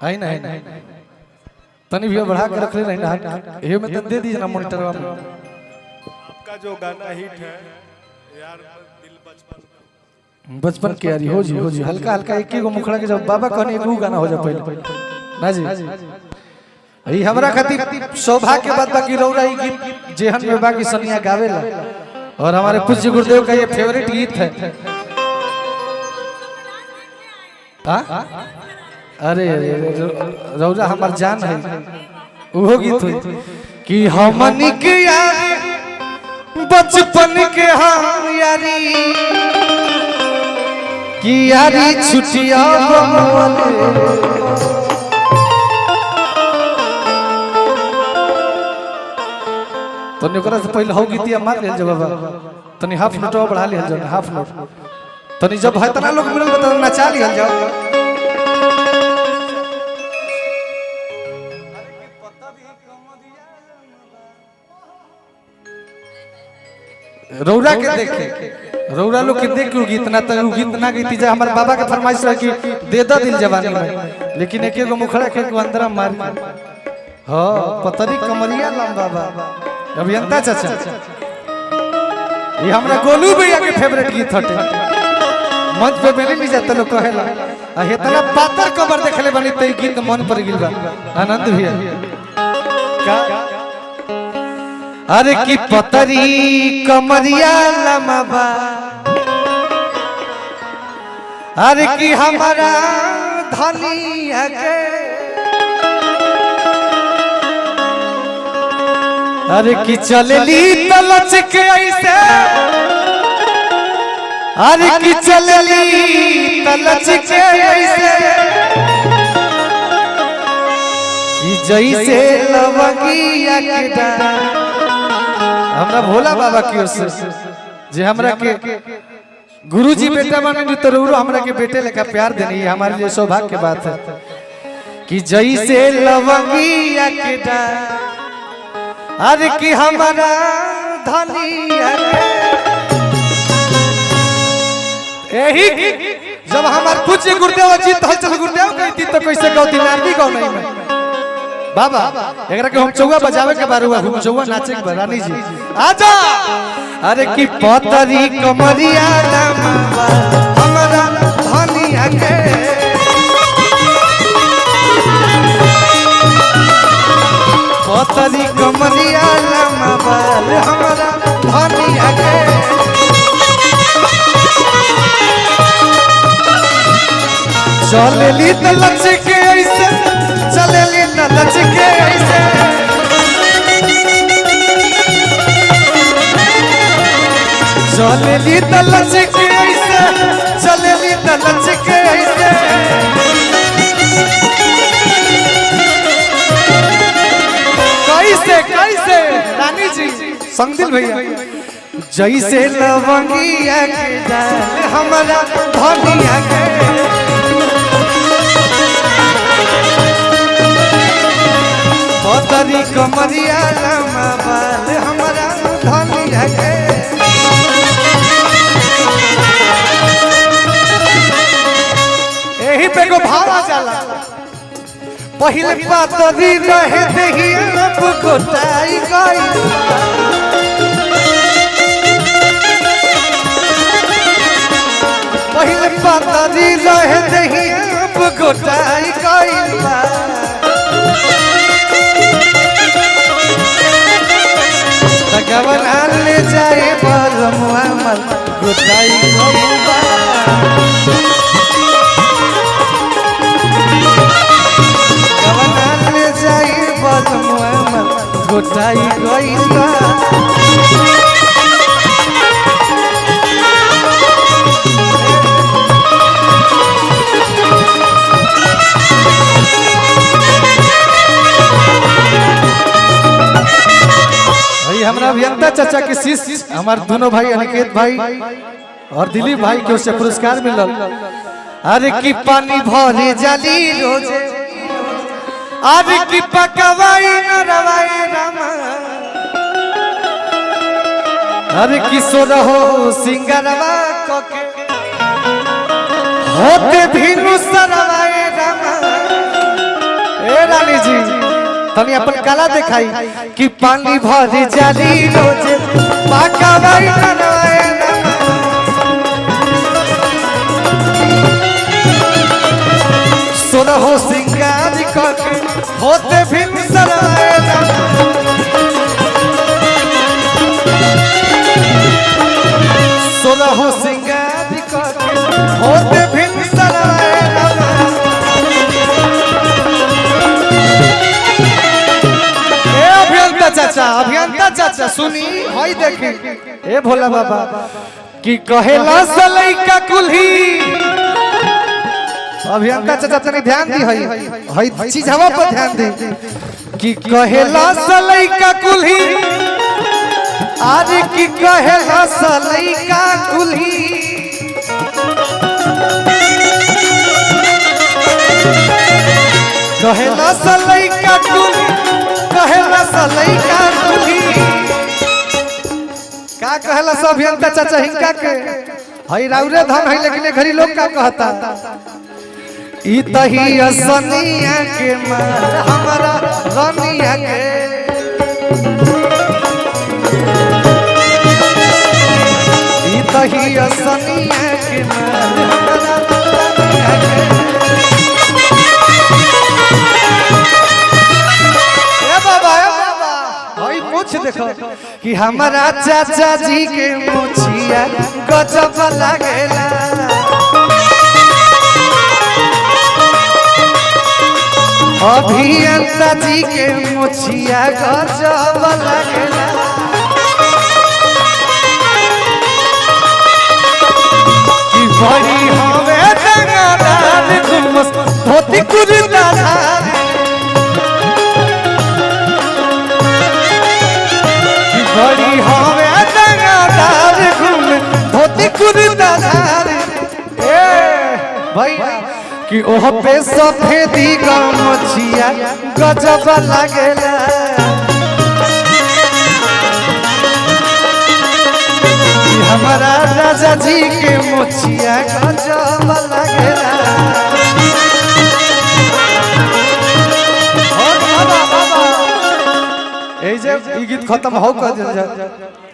आई ना तनी भी बढ़ा के रख ले रही ना ये में तो दे दीजिए ना मॉनिटरवा में। आपका जो गाना हिट है यार दिल बचपन के यारी हो जी हल्का हल्का एक ही गो मुखड़ा के जब बाबा कहने एक गाना हो जा पहले ना जी ई हमरा खातिर सौभाग्य के बात बाकी रौरा ई गीत जेहन में बाकी सनिया गावेला और हमारे पूज्य गुरुदेव का ये फेवरेट गीत है। हां अरे रौरा हमार जान है वो गीत हुई कि हमनी के यार बचपन के हम यारी कि यारी छुटिया तनी ओकरा से पहले हो गीतिया मार लेल जब बाबा तनी हाफ नोट बढ़ा लिहल जाओ हाफ नोट तनी जब है तना लोग मिलल त नचा लिहल जाओ। रौरा के देखे रौरा लोग के देख के गीत ना त गीत ना गईती जा हमर बाबा के फरमाइश रहे कि दे द दिल जवानी में लेकिन एक एगो मुखड़ा के अंदर मार हां पतरी कमरिया लंबा बाबा अभियंता चाचा ये हमरा गोलू भैया के फेवरेट गीत हटे मंच पे मिले नहीं जाता लोग कहेला आ हेतना पातर कबर देखले बनी त गीत मन पर गिल बा आनंद भैया का अरे की पतरी कमरिया लंबा अरे की हमारा धनिया के अरे की चलली तलच के ऐसे अरे की चलली तलच के ऐसे कि जैसे लवंगिया के डाल हमरा भोला बाबा की ओर से जे हमरा के गुरुजी बेटा माने तो रौरो हमरा के बेटे लेकर प्यार देनी है हमारे लिए सौभाग्य की बात है कि जैसे लवंगिया के डाल अरे कि हमारा धनिया यही जब हमारे पूज्य गुरुदेव अजीत हलचल गुरुदेव कहती तो कैसे गौती नारदी गौ नहीं मैं बाबा एकरा के हम चौवा बजावे के बारे हम चौवा नाचे के रानी जी आजा अरे कि पतरी कमरिया लंबा हमारा धनिया के पतरी कमरिया लंबा हमारा धनिया के चलेली त लच के ऐसे चलेली त लच के ऐसे चलेली त लच के ऐसे चलेली त लच के ऐसे कैसे कैसे रानी जी संगदिल भैया जैसे लवंगिया के डाल हमारा धनिया के पतरी कमरिया लंबा बाल हमारा धनिया के यही पे को भावा जाला पहले पतरी रहे देही अब गोटाई गई पहले पतरी रहे देही अब गोटाई गई गवना ले जाए बलमुआ मन गोटाई गईबा गवना ले जाए बलमुआ मन गोटाई गईबा हमरा अभियंता चाचा के शिष्य हमारे दोनों भाई अनिकेत भाई और दिलीप भाई के उससे पुरस्कार मिलल। अरे की पानी भरे जाली रोजे अरे की पकवाई न रवाई रामा अरे किशोर हो सिंगरवा कोके होते भीनु सरवाए रामा तनी अपन कला दिखाई कि पानी भरी जाली रोज पाका भाई ननवाए सोना हो सिंगार करके होते भी सराए सोना हो सिंगार करके होते भी सराए अभियंता चाचा सुनी हई देखी ए भोला बाबा कि कहेला सलैका कुल्ही अभियंता चाचा तनी ध्यान दी हई चीज हवा पर ध्यान दी कि कहेला सलैका कुल्ही आज की कहेला सलैका कुल्ही कहेला सलैका कुल्ही कहेला सलैका कुल्ही का कहेला सब अभियंता चाचा हिंका के हई राउरे धन हई लेकिन घरी लोग का कहता ई तही असनिया के मार हमरा रनिया के ई तही असनिया के मार हमरा रनिया के पूछ देखो कि हमारा चाचा जी के मुछिया गजब लागेला अभियंता जी के मुछिया गजब लागेला कि बड़ी हवे दंगादार घुमस धोती कुर्ता बड़ी हवे दंगादार घूमे धोती कुर्ता ए भाई कि ओह पे सफेदी गमछिया गजब लागेला हमारा राजा जी के मुछिया गजब लागेला ए जे ई गीत खत्म हो कर